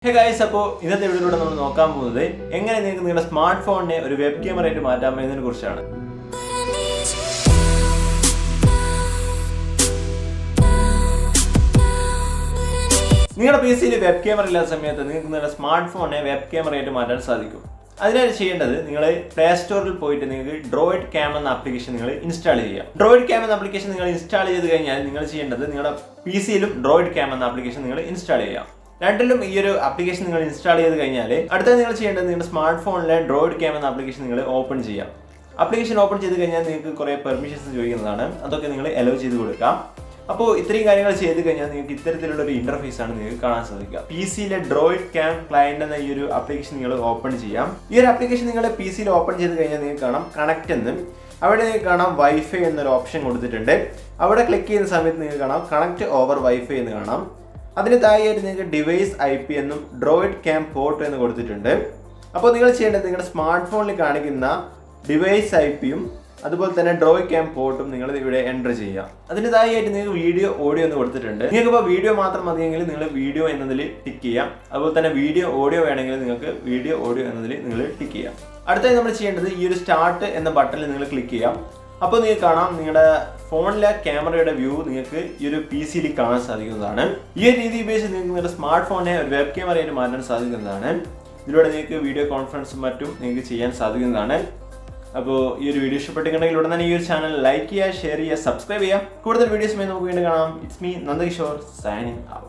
Hey guys, അപ്പോൾ ഇന്നത്തെ വീഡിയോയിലൂടെ നമ്മൾ നോക്കാൻ പോകുന്നത് എങ്ങനെ നിങ്ങൾക്ക് നിങ്ങളുടെ സ്മാർട്ട് ഫോണിനെ ഒരു വെബ് ക്യാമറയായിട്ട് മാറ്റാം എന്നതിനെ കുറിച്ചാണ്. നിങ്ങളുടെ PC-യിൽ വെബ് ക്യാമറ ഇല്ലാത്ത സമയത്ത് നിങ്ങൾക്ക് നിങ്ങളുടെ സ്മാർട്ട് ഫോണിനെ വെബ് ക്യാമറയായിട്ട് മാറ്റാൻ സാധിക്കും. അതിനായി ചെയ്യേണ്ടത് നിങ്ങൾ പ്ലേ സ്റ്റോറിൽ പോയിട്ട് നിങ്ങൾക്ക് ഡ്രോയിഡ് ക്യാം എന്ന ആപ്ലിക്കേഷൻ നിങ്ങൾ ഇൻസ്റ്റാൾ ചെയ്യുക. ഡ്രോയിഡ് ക്യാം എന്ന ആപ്ലിക്കേഷൻ നിങ്ങൾ ഇൻസ്റ്റാൾ ചെയ്ത് കഴിഞ്ഞാൽ നിങ്ങൾ ചെയ്യേണ്ടത് നിങ്ങളുടെ PC-യിലും ഡ്രോയിഡ് ക്യാം എന്ന ആപ്ലിക്കേഷൻ നിങ്ങൾ ഇൻസ്റ്റാൾ ചെയ്യുക. രണ്ടിലും ഈ ഒരു ആപ്ലിക്കേഷൻ നിങ്ങൾ ഇൻസ്റ്റാൾ ചെയ്ത് കഴിഞ്ഞാൽ അടുത്ത നിങ്ങൾ ചെയ്യേണ്ടത് നിങ്ങളുടെ സ്മാർട്ട് ഫോണിലെ ഡ്രോയിഡ് ക്യാം എന്ന ആപ്ലിക്കേഷൻ നിങ്ങൾ ഓപ്പൺ ചെയ്യാം. ആപ്ലിക്കേഷൻ ഓപ്പൺ ചെയ്ത് കഴിഞ്ഞാൽ നിങ്ങൾക്ക് കുറേ പെർമിഷൻസ് ചോദിക്കുന്നതാണ്. അതൊക്കെ നിങ്ങൾ അലോ ചെയ്ത് കൊടുക്കാം. അപ്പോൾ ഇത്രയും കാര്യങ്ങൾ ചെയ്ത് കഴിഞ്ഞാൽ നിങ്ങൾക്ക് ഇത്തരത്തിലുള്ള ഒരു ഇന്റർഫേസ് ആണ് നിങ്ങൾക്ക് കാണാൻ സാധിക്കുക. PC-യിലെ ഡ്രോയിഡ് ക്യാം ക്ലയന്റ് എന്ന ഈ ഒരു ആപ്ലിക്കേഷൻ നിങ്ങൾ ഓപ്പൺ ചെയ്യാം. ഈ ഒരു ആപ്ലിക്കേഷൻ നിങ്ങളുടെ PC-യിൽ ഓപ്പൺ ചെയ്ത് കഴിഞ്ഞാൽ നിങ്ങൾക്ക് കാണാം കണക്ട് എന്ന്. അവിടെ നിങ്ങൾക്ക് കാണാം വൈഫൈ എന്നൊരു ഓപ്ഷൻ കൊടുത്തിട്ടുണ്ട്. അവിടെ ക്ലിക്ക് ചെയ്യുന്ന സമയത്ത് നിങ്ങൾക്ക് കാണാം കണക്ട് ഓവർ വൈഫൈ എന്ന് കാണാം. അതിന് താഴെയായിട്ട് നിങ്ങൾക്ക് ഡിവൈസ് IP എന്നും ഡ്രോയിഡ് ക്യാം പോർട്ട് എന്ന് കൊടുത്തിട്ടുണ്ട്. അപ്പോൾ നിങ്ങൾ ചെയ്യേണ്ടത് നിങ്ങളുടെ സ്മാർട്ട് ഫോണിൽ കാണിക്കുന്ന ഡിവൈസ് IP-യും അതുപോലെ തന്നെ ഡ്രോയിഡ് ക്യാം പോർട്ടും നിങ്ങൾ ഇവിടെ എൻ്റർ ചെയ്യുക. അതിന് താഴെയായിട്ട് നിങ്ങൾക്ക് വീഡിയോ ഓഡിയോ എന്ന് കൊടുത്തിട്ടുണ്ട്. നിങ്ങൾക്കിപ്പോൾ വീഡിയോ മാത്രം മതിയെങ്കിൽ നിങ്ങൾ വീഡിയോ എന്നതിൽ ടിക്ക് ചെയ്യാം. അതുപോലെ തന്നെ വീഡിയോ ഓഡിയോ വേണമെങ്കിൽ നിങ്ങൾക്ക് വീഡിയോ ഓഡിയോ എന്നതിൽ നിങ്ങൾ ടിക്ക് ചെയ്യാം. അടുത്തായി നമ്മൾ ചെയ്യേണ്ടത് ഈ ഒരു സ്റ്റാർട്ട് എന്ന ബട്ടണിൽ നിങ്ങൾ ക്ലിക്ക് ചെയ്യാം. അപ്പോൾ നിങ്ങൾക്ക് കാണാം നിങ്ങളുടെ ഫോണിലെ ക്യാമറയുടെ വ്യൂ നിങ്ങൾക്ക് ഈ ഒരു PC-യിൽ കാണാൻ സാധിക്കുന്നതാണ്. ഈ ഒരു രീതി ഉപയോഗിച്ച് നിങ്ങൾക്ക് നിങ്ങളുടെ സ്മാർട്ട് ഫോണിനെ ഒരു വെബ് ക്യാമറയായിട്ട് മാറ്റാൻ സാധിക്കുന്നതാണ്. ഇതിലൂടെ നിങ്ങൾക്ക് വീഡിയോ കോൺഫറൻസും മറ്റും നിങ്ങൾക്ക് ചെയ്യാൻ സാധിക്കുന്നതാണ്. അപ്പോൾ ഈ ഒരു വീഡിയോ ഇഷ്ടപ്പെട്ടെങ്കിൽ ഉടൻ തന്നെ ഈ ഒരു ചാനൽ ലൈക്ക് ചെയ്യുക, ഷെയർ ചെയ്യുക, സബ്സ്ക്രൈബ് ചെയ്യുക. കൂടുതൽ വീഡിയോസുമായി നമുക്ക് വീണ്ടും കാണാം. It's me Nandakishore signing out.